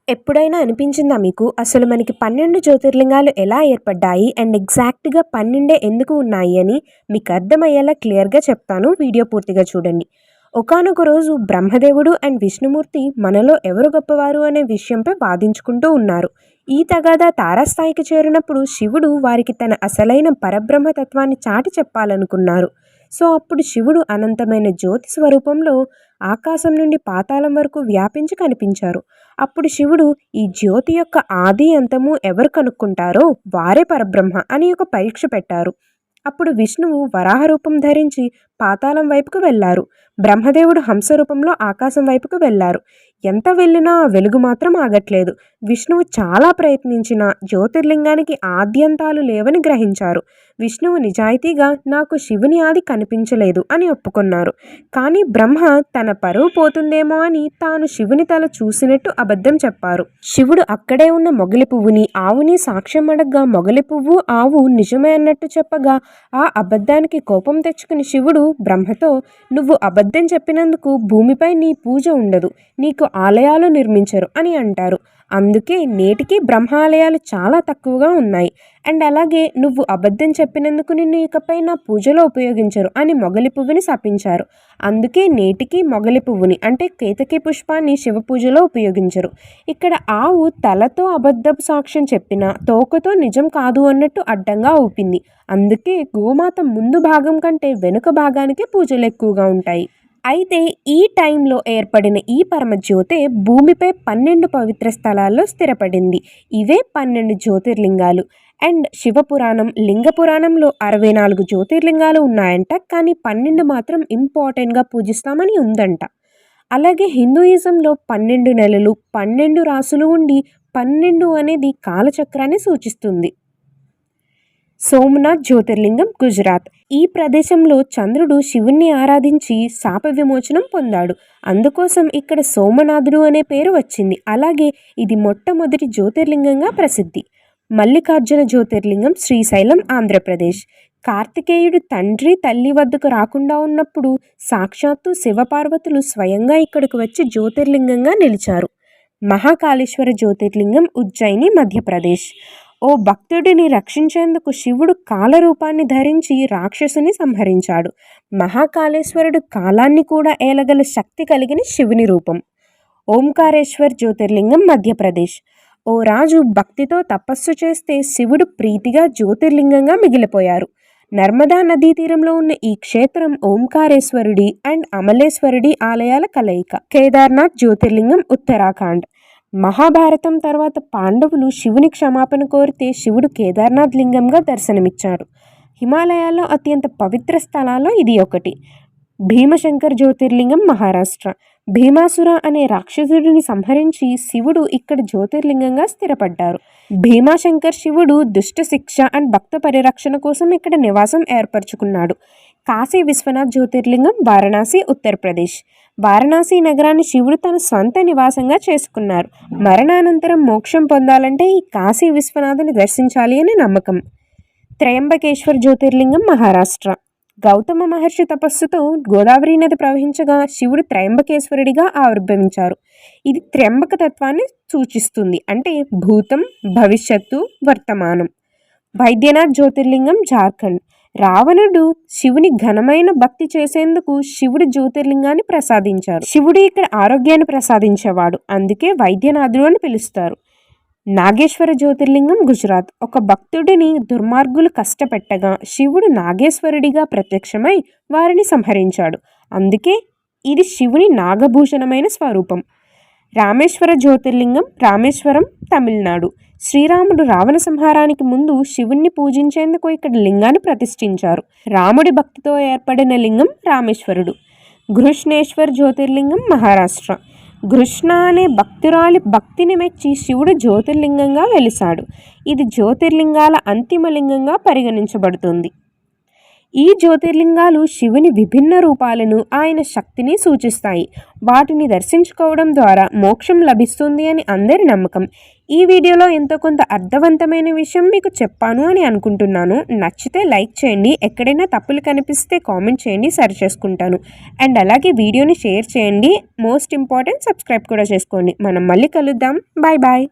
ఎప్పుడైనా అనిపించిందా మీకు అసలు మనకి 12 జ్యోతిర్లింగాలు ఎలా ఏర్పడ్డాయి అండ్ ఎగ్జాక్ట్‌గా 12 ఎందుకు ఉన్నాయి అని మీకు అర్థమయ్యేలా క్లియర్‌గా చెప్తాను. వీడియో పూర్తిగా చూడండి. ఒకానొక రోజు బ్రహ్మదేవుడు అండ్ విష్ణుమూర్తి మనలో ఎవరు గొప్పవారు అనే విషయంపై వాదించుకుంటూ ఉన్నారు. ఈ తగాదా తారాస్థాయికి చేరినప్పుడు శివుడు వారికి తన అసలైన పరబ్రహ్మ తత్వాన్ని చాటి చెప్పాలనుకున్నారు. సో అప్పుడు శివుడు అనంతమైన జ్యోతి స్వరూపంలో ఆకాశం నుండి పాతాళం వరకు వ్యాపించి కనిపించారు. అప్పుడు శివుడు ఈ జ్యోతి యొక్క ఆది అంతము ఎవరు కనుక్కుంటారో వారే పరబ్రహ్మ అని ఒక పరీక్ష పెట్టారు. అప్పుడు విష్ణువు వరాహ రూపం ధరించి పాతాళం వైపుకు వెళ్ళారు. బ్రహ్మదేవుడు హంస రూపంలో ఆకాశం వైపుకు వెళ్ళారు. ఎంత వెళ్ళినా వెలుగు మాత్రం ఆగట్లేదు. విష్ణువు చాలా ప్రయత్నించినా జ్యోతిర్లింగానికి ఆద్యంతాలు లేవని గ్రహించారు. విష్ణువు నిజాయితీగా నాకు శివుని ఆది కనిపించలేదు అని ఒప్పుకున్నారు. కానీ బ్రహ్మ తన పరువు పోతుందేమో అని తాను శివుని తల చూసినట్టు అబద్ధం చెప్పారు. శివుడు అక్కడే ఉన్న మొగలి పువ్వుని ఆవుని సాక్ష్యం అడగ్గా మొగలి పువ్వు ఆవు నిజమే అన్నట్టు చెప్పగా ఆ అబద్ధానికి కోపం తెచ్చుకుని శివుడు బ్రహ్మతో, నువ్వు అబద్ధం చెప్పినందుకు భూమిపై నీ పూజ ఉండదు, నీకు ఆలయాలు నిర్మించరు అని అంటారు. అందుకే నేటికి బ్రహ్మాలయాలు చాలా తక్కువగా ఉన్నాయి. అండ్ అలాగే నువ్వు అబద్ధం చెప్పినందుకు నిన్ను ఇకపై నా పూజలో ఉపయోగించరు అని మొగలి పువ్వుని శపించారు. అందుకే నేటికి మొగలి పువ్వుని అంటే కేతకి పుష్పాన్ని శివ పూజలో ఉపయోగించరు. ఇక్కడ ఆవు తలతో అబద్ధపు సాక్ష్యం చెప్పినా తోకతో నిజం కాదు అన్నట్టు అడ్డంగా ఊపింది. అందుకే గోమాత ముందు భాగం కంటే వెనుక భాగానికి పూజలు ఎక్కువగా ఉంటాయి. అయితే ఈ టైంలో ఏర్పడిన ఈ పరమజ్యోతే భూమిపై 12 పవిత్ర స్థలాల్లో స్థిరపడింది. ఇవే 12 జ్యోతిర్లింగాలు. అండ్ శివపురాణం, లింగ పురాణంలో 64 జ్యోతిర్లింగాలు ఉన్నాయంట. కానీ 12 మాత్రం ఇంపార్టెంట్గా పూజిస్తామని ఉందంట. అలాగే హిందూయిజంలో 12 నెలలు 12 రాసులు ఉండి 12 అనేది కాలచక్రాన్ని సూచిస్తుంది. సోమనాథ్ జ్యోతిర్లింగం, గుజరాత్. ఈ ప్రదేశంలో చంద్రుడు శివుణ్ణి ఆరాధించి శాప విమోచనం పొందాడు. అందుకోసం ఇక్కడ సోమనాథుడు అనే పేరు వచ్చింది. అలాగే ఇది మొట్టమొదటి జ్యోతిర్లింగంగా ప్రసిద్ధి. మల్లికార్జున జ్యోతిర్లింగం, శ్రీశైలం, ఆంధ్రప్రదేశ్. కార్తికేయుడు తండ్రి తల్లి వద్దకు రాకుండా ఉన్నప్పుడు సాక్షాత్తు శివపార్వతులు స్వయంగా ఇక్కడికి వచ్చి జ్యోతిర్లింగంగా నిలిచారు. మహాకాళేశ్వర జ్యోతిర్లింగం, ఉజ్జయిని, మధ్యప్రదేశ్. ఓ భక్తుడిని రక్షించేందుకు శివుడు కాలరూపాన్ని ధరించి రాక్షసుని సంహరించాడు. మహాకాళేశ్వరుడు కాలాన్ని కూడా ఏలగల శక్తి కలిగిన శివుని రూపం. ఓంకారేశ్వర్ జ్యోతిర్లింగం, మధ్యప్రదేశ్. ఓ రాజు భక్తితో తపస్సు చేస్తే శివుడు ప్రీతిగా జ్యోతిర్లింగంగా మిగిలిపోయారు. నర్మదా నదీ తీరంలో ఉన్న ఈ క్షేత్రం ఓంకారేశ్వరుడి అండ్ అమలేశ్వరుడి ఆలయాల కలయిక. కేదార్నాథ్ జ్యోతిర్లింగం, ఉత్తరాఖండ్. మహాభారతం తర్వాత పాండవులు శివుని క్షమాపణ కోరితే శివుడు కేదార్నాథ్ లింగంగా దర్శనమిచ్చాడు. హిమాలయాల్లో అత్యంత పవిత్ర స్థలాల్లో ఇది ఒకటి. భీమశంకర్ జ్యోతిర్లింగం, మహారాష్ట్ర. భీమాసుర అనే రాక్షసుడిని సంహరించి శివుడు ఇక్కడ జ్యోతిర్లింగంగా స్థిరపడ్డారు. భీమాశంకర్ శివుడు దుష్ట శిక్ష అండ్ భక్త పరిరక్షణ కోసం ఇక్కడ నివాసం ఏర్పరచుకున్నాడు. కాశీ విశ్వనాథ్ జ్యోతిర్లింగం, వారణాసి, ఉత్తరప్రదేశ్. వారణాసి నగరాన్ని శివుడు తన స్వంత నివాసంగా చేసుకున్నారు. మరణానంతరం మోక్షం పొందాలంటే ఈ కాశీ విశ్వనాథుని దర్శించాలి అనే నమ్మకం. త్రయంబకేశ్వర్ జ్యోతిర్లింగం, మహారాష్ట్ర. గౌతమ మహర్షి తపస్సుతో గోదావరి నది ప్రవహించగా శివుడు త్రయంబకేశ్వరుడిగా ఆవిర్భవించారు. ఇది త్ర్యంబక తత్వాన్ని సూచిస్తుంది, అంటే భూతం, భవిష్యత్తు, వర్తమానం. వైద్యనాథ్ జ్యోతిర్లింగం, జార్ఖండ్. రావణుడు శివుని ఘనమైన భక్తి చేసేందుకు శివుడు జ్యోతిర్లింగాన్ని ప్రసాదించారు. శివుడు ఇక్కడ ఆరోగ్యాన్ని ప్రసాదించేవాడు, అందుకే వైద్యనాథుడు అని పిలుస్తారు. నాగేశ్వర జ్యోతిర్లింగం, గుజరాత్. ఒక భక్తుడిని దుర్మార్గులు కష్టపెట్టగా శివుడు నాగేశ్వరుడిగా ప్రత్యక్షమై వారిని సంహరించాడు. అందుకే ఇది శివుని నాగభూషణమైన స్వరూపం. రామేశ్వర జ్యోతిర్లింగం, రామేశ్వరం, తమిళనాడు. శ్రీరాముడు రావణ సంహారానికి ముందు శివుణ్ణి పూజించేందుకు ఇక్కడ లింగాన్ని ప్రతిష్ఠించారు. రాముడి భక్తితో ఏర్పడిన లింగం రామేశ్వరుడు. ఘృష్ణేశ్వర్ జ్యోతిర్లింగం, మహారాష్ట్ర. ఘృష్ణ అనే భక్తురాలి భక్తిని మెచ్చి శివుడు జ్యోతిర్లింగంగా వెలిశాడు. ఇది జ్యోతిర్లింగాల అంతిమ లింగంగా పరిగణించబడుతుంది. ఈ జ్యోతిర్లింగాలు శివుని విభిన్న రూపాలను, ఆయన శక్తిని సూచిస్తాయి. వాటిని దర్శించుకోవడం ద్వారా మోక్షం లభిస్తుంది అని అందరి నమ్మకం. ఈ వీడియోలో ఎంతో కొంత అర్థవంతమైన విషయం మీకు చెప్పాను అని అనుకుంటున్నాను. నచ్చితే లైక్ చేయండి, ఎక్కడైనా తప్పులు కనిపిస్తే కామెంట్ చేయండి, సరి చేసుకుంటాను. అండ్ అలాగే వీడియోని షేర్ చేయండి. మోస్ట్ ఇంపార్టెంట్, సబ్స్క్రైబ్ కూడా చేసుకోండి. మనం మళ్ళీ కలుద్దాం. Bye bye.